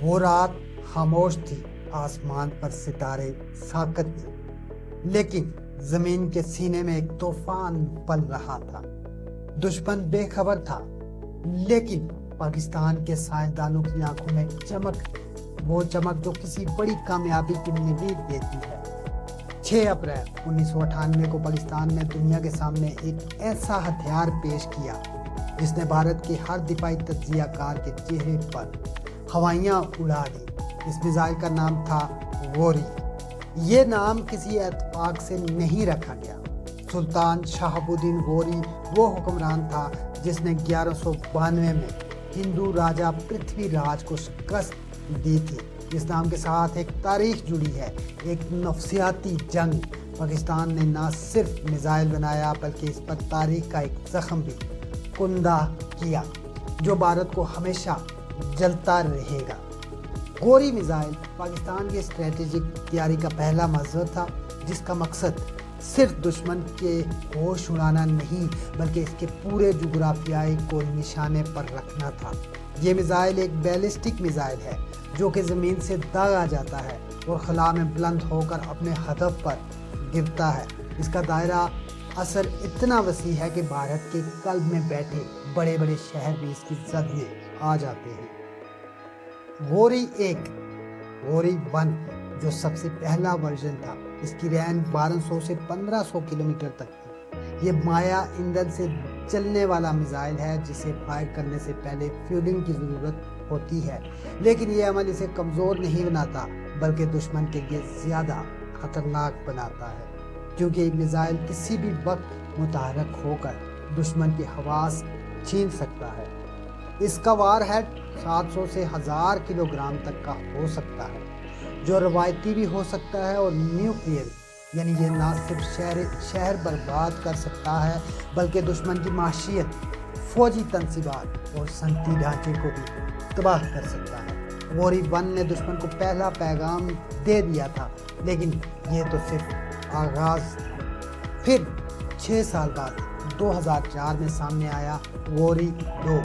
वो रात खामोश थी, आसमान पर सितारे साकत थे, लेकिन जमीन के सीने में एक तूफान पल रहा था। दुश्मन बेखबर था, लेकिन पाकिस्तान के साइंसदानों की आंखों में चमक, वो चमक जो किसी बड़ी कामयाबी की उम्मीद देती है। 6 अप्रैल 1998 को पाकिस्तान ने दुनिया के सामने एक ऐसा हथियार पेश किया जिसने भारत के हर दिफाई तज्जियाकार के चेहरे पर हवाइयाँ उड़ा दी। इस मिसाइल का नाम था गोरी। ये नाम किसी इत्तेफाक से नहीं रखा गया। सुल्तान शहाबुद्दीन गोरी वो हुक्मरान था जिसने 1192 में हिंदू राजा पृथ्वीराज को शिकस्त दी थी। इस नाम के साथ एक तारीख जुड़ी है, एक नफसियाती जंग। पाकिस्तान ने न सिर्फ मिसाइल बनाया बल्कि इस पर तारीख का एक जख्म भी कुंदा किया जो भारत को हमेशा जलता रहेगा। गोरी मिसाइल पाकिस्तान की स्ट्रेटेजिक तैयारी का पहला मंजर था, जिसका मकसद सिर्फ दुश्मन के होश उड़ाना नहीं बल्कि इसके पूरे जुग्राफियाई को निशाने पर रखना था। ये मिसाइल एक बैलिस्टिक मिसाइल है जो कि ज़मीन से दागा जाता है और खला में बुलंद होकर अपने हदफ पर गिरता है। इसका दायरा असर इतना वसी है कि भारत के कल्ब में बैठे बड़े बड़े शहर भी इसकी जद में आ जाते हैं। गोरी 1, गोरी 1 जो सबसे पहला वर्जन था, इसकी रेंज 1200 से 1500 किलोमीटर तक थी। ये माया ईंधन से चलने वाला मिसाइल है जिसे फायर करने से पहले फ्यूलिंग की ज़रूरत होती है, लेकिन ये अमल इसे कमज़ोर नहीं बनाता बल्कि दुश्मन के लिए ज़्यादा खतरनाक बनाता है, क्योंकि मिसाइल किसी भी वक्त मुतहरक होकर दुश्मन की हवास छीन सकता है। इसका वार हेड 700 से 1000 किलोग्राम तक का हो सकता है, जो रवायती भी हो सकता है और न्यूक्लियर, यानी ये ना सिर्फ शहर बर्बाद कर सकता है बल्कि दुश्मन की माशियत, फौजी तनसीबात और सनती ढांचे को भी तबाह कर सकता है। गोरी 1 ने दुश्मन को पहला पैगाम दे दिया था, लेकिन ये तो सिर्फ आगाज़ था। फिर 6 साल बाद 2004 में सामने आया गोरी 2,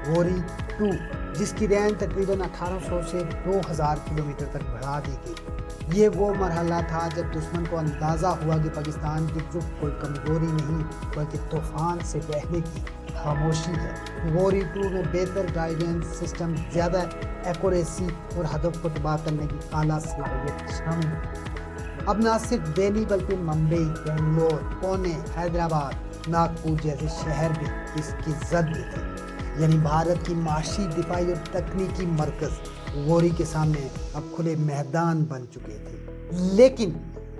गोरी 2, जिसकी रेंज तकरीबन 1800 से 2000 किलोमीटर तक बढ़ा दी गई। ये वो मरहला था जब दुश्मन को अंदाज़ा हुआ कि पाकिस्तान की जुट कोई कमज़ोरी नहीं बल्कि तूफान से बहने की खामोशी है। गोरी 2 में बेहतर गाइडेंस सिस्टम, ज़्यादा एक्यूरेसी और हदफ को तबाह करने की आला सलाहियत शामिल है। अब न सिर्फ दिल्ली बल्कि मुंबई, बेंगलोर, पुणे, हैदराबाद, नागपुर जैसे शहर भी इसकी जद में थे। यानी भारत की माशी, दिफाई और तकनीकी मरकज़ गोरी के सामने अब खुले मैदान बन चुके थे। लेकिन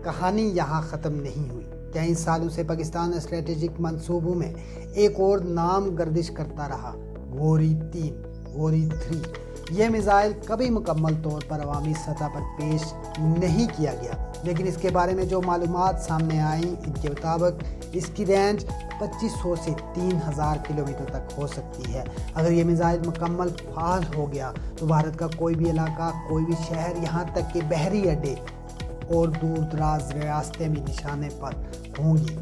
कहानी यहाँ ख़त्म नहीं हुई। कई सालों से पाकिस्तान स्ट्रेटेजिक मंसूबों में एक और नाम गर्दिश करता रहा, गोरी 3, गोरी 3। यह मिसाइल कभी मुकम्मल तौर पर अवामी सतह पर पेश नहीं किया गया, लेकिन इसके बारे में जो मालूमात सामने आई, इनके मुताबिक इसकी रेंज 2500 से 3000 किलोमीटर तक हो सकती है। अगर ये मिसाइल मुकम्मल फाल हो गया तो भारत का कोई भी इलाका, कोई भी शहर, यहाँ तक कि बहरी अड्डे और दूर दराज रियासतें भी निशाने पर होंगी।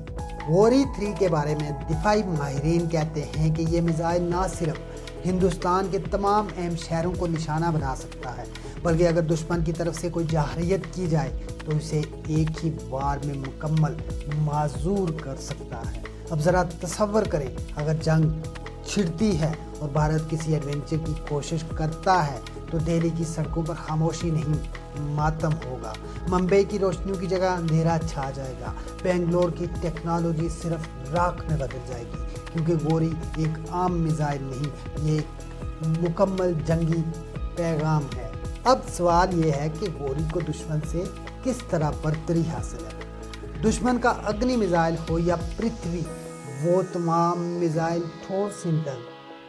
गोरी 3 के बारे में दिफाई माहिरीन कहते हैं कि ये मिसाइल न सिर्फ हिंदुस्तान के तमाम अहम शहरों को निशाना बना सकता है, बल्कि अगर दुश्मन की तरफ से कोई जाहरियत की जाए तो इसे एक ही बार में मुकम्मल माजूर कर सकता है। अब ज़रा तसव्वुर करें, अगर जंग छिड़ती है और भारत किसी एडवेंचर की कोशिश करता है तो दिल्ली की सड़कों पर खामोशी नहीं, मातम होगा। मुंबई की रोशनियों की जगह अंधेरा छा जाएगा। बेंगलोर की टेक्नोलॉजी सिर्फ राख में बदल जाएगी, क्योंकि गोरी एक आम मिसाइल नहीं, ये एक मुकम्मल जंगी पैगाम है। अब सवाल ये है कि गोरी को दुश्मन से किस तरह बर्तरी हासिल है। दुश्मन का अग्नि मिसाइल हो या पृथ्वी, वो तमाम मिसाइल ठोस ईंधन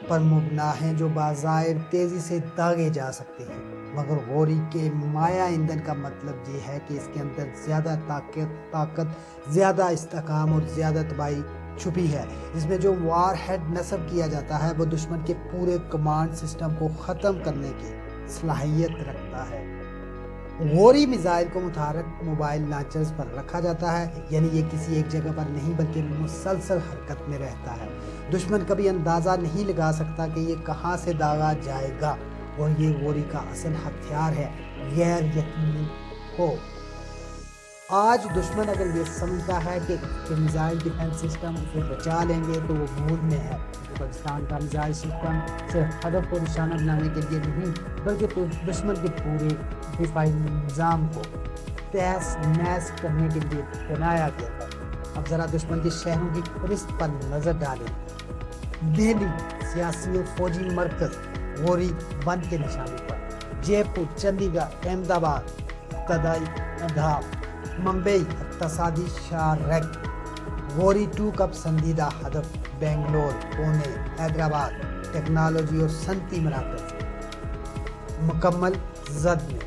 पर मुबना हैं जो बाज़ाहिर तेज़ी से दागे जा सकते हैं, मगर गोरी के माया ईंधन का मतलब ये है कि इसके अंदर ज़्यादा ताकत, ज़्यादा इस्तेकाम और ज़्यादा तबाही छुपी है। इसमें जो वार हेड नस्ब किया जाता है वो दुश्मन के पूरे कमांड सिस्टम को ख़त्म करने की सलाहियत रखता है। गोरी मिसाइल को मुतहरक मोबाइल लॉन्चर्स पर रखा जाता है, यानी ये किसी एक जगह पर नहीं बल्कि मुसलसल हरकत में रहता है। दुश्मन कभी अंदाज़ा नहीं लगा सकता कि ये कहाँ से दागा जाएगा اور یہ غوری کا اصل ہتھیار ہے غیر یقینی ہو۔ آج دشمن اگر یہ سمجھتا ہے کہ میزائل ڈیفنس سسٹم اسے بچا لیں گے تو وہ بھول میں ہے۔ پاکستان کا میزائل سسٹم صرف ہدف کو نشانہ بنانے کے لیے نہیں بلکہ دشمن کے پورے دفاعی نظام کو تہس نہس کرنے کے لیے بنایا گیا ہے۔ اب ذرا دشمن کے شہروں کی فہرست پر نظر ڈالیں۔ دہلی سیاسی اور فوجی مرکز غوری بند کے نشانے پر، جے پور، چندی گڑھ، احمد آباد ابتدائی اہداف، ممبئی اقتصادی شارک، غوری 2 کا پسندیدہ ہدف بنگلور، پونے، حیدرآباد ٹیکنالوجی اور صنعتی مراکز مکمل زد میں،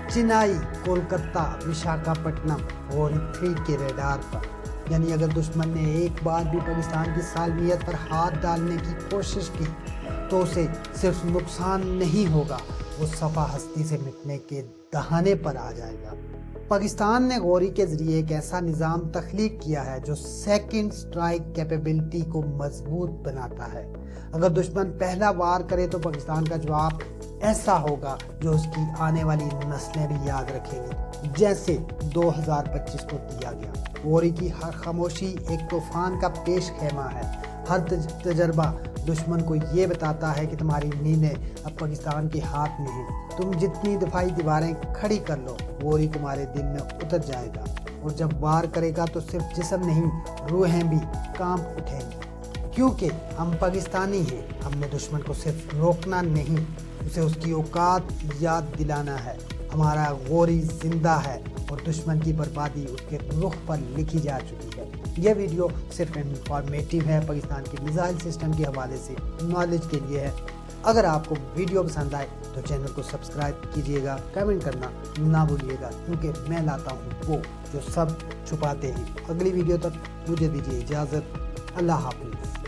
چنائی، کولکتہ، وشاکھاپٹنم غوری 3 کے ریڈار پر۔ یعنی اگر دشمن نے ایک بار بھی پاکستان کی سالمیت پر ہاتھ ڈالنے کی کوشش کی تو اسے صرف نقصان نہیں ہوگا، وہ صفحہ ہستی سے مٹنے کے دہانے پر آ جائے گا۔ پاکستان نے غوری کے ذریعے ایک ایسا نظام تخلیق کیا ہے جو سیکنڈ سٹرائک کیپیبلٹی کو مضبوط بناتا ہے۔ اگر دشمن پہلا وار کرے تو پاکستان کا جواب ایسا ہوگا جو اس کی آنے والی نسلیں بھی یاد رکھیں گی، جیسے 2025 کو دیا گیا۔ غوری کی ہر خاموشی ایک طوفان کا پیش خیمہ ہے۔ ہر تجربہ دشمن کو یہ بتاتا ہے کہ تمہاری نیندیں اب پاکستان کے ہاتھ میں ہیں۔ تم جتنی دفاعی دیواریں کھڑی کر لو، غوری تمہارے دل میں اتر جائے گا، اور جب وار کرے گا تو صرف جسم نہیں، روحیں بھی کانپ اٹھیں گی، کیونکہ ہم پاکستانی ہیں۔ ہم نے دشمن کو صرف روکنا نہیں، اسے اس کی اوقات یاد دلانا ہے۔ ہمارا غوری زندہ ہے اور دشمن کی بربادی اس کے رخ پر لکھی جا چکی ہے۔ یہ ویڈیو صرف انفارمیٹیو ہے، پاکستان کے میزائل سسٹم کے حوالے سے نالج کے لیے ہے۔ اگر آپ کو ویڈیو پسند آئے تو چینل کو سبسکرائب کیجیے گا، کمنٹ کرنا نہ بھولیے گا، کیونکہ میں لاتا ہوں وہ جو سب چھپاتے ہیں۔ اگلی ویڈیو تک مجھے دیجیے اجازت۔ اللہ حافظ۔